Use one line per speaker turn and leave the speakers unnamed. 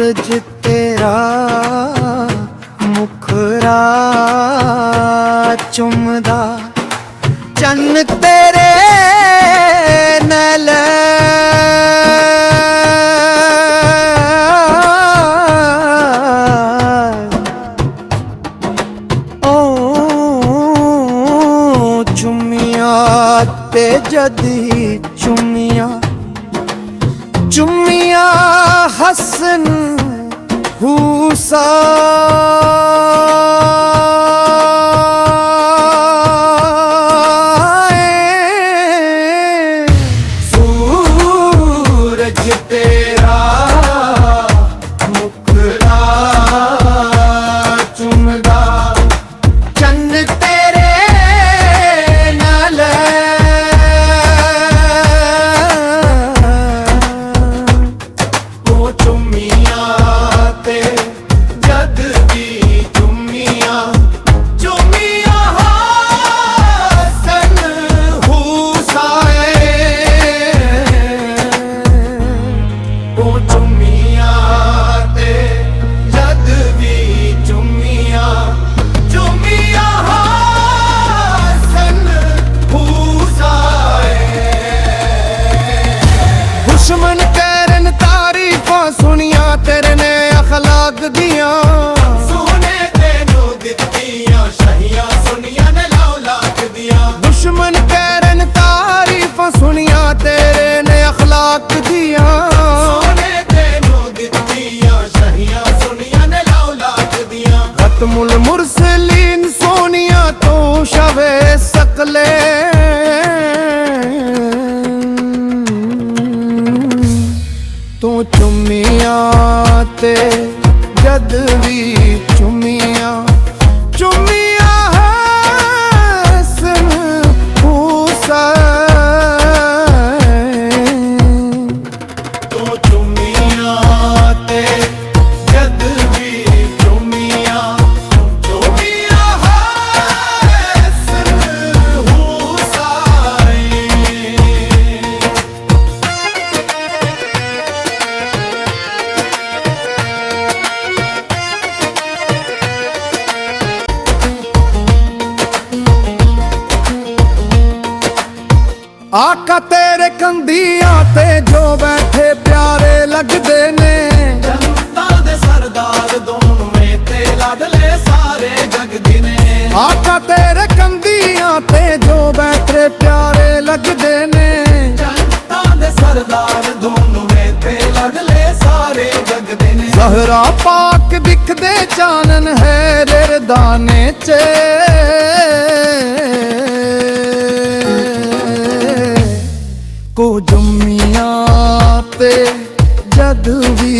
सूरज तेरा मुखरा चुमदा, चन्न तेरे नैल चुमिया ते जदी चुमिया चुमिया हसन हुसा सूरज तेरा मुखड़ा चुमदा, चन्न तेरे नाल ओ चुमिया ते जद भी चुमिया चुमिया हसन हुसाए ओ चुमिया ते जद भी चुमिया चुमिया हसन हुसाए। दुश्मन करन तारीफां सुनिया तेरे ने अखलाक दियां, सोने तेनू दित्तियां शहियां सुनिया ने लौलाक दियां। दुश्मन करन तारीफां सुनिया तेरे ने अखलाक दियां, सोने तेनू दित्तियां शहियां सुनिया ने लौलाक दियां। खत्मुल मुरसलीन सोनिया तो शवे सकले, तू चुमिया ते जद भी चुमिया चुमिया हसन हुसैन, तू चुमिया ते जद भी चुमिया चुमिया हसन हुसैन। आका तेरे कंधियां ते जो बैठे प्यारे लगदे ने, जनता दे सरदार दोनों ते लाडले सारे जगदी ने। आका तेरे कंधियां ते जो बैठे प्यारे लगदे ने, जनता दे सरदार दोनों ते लाडले सारे जगदे ने। ज़हरा पाक दिखदे चानन है रे दाने च, को जुमिया ते जद भी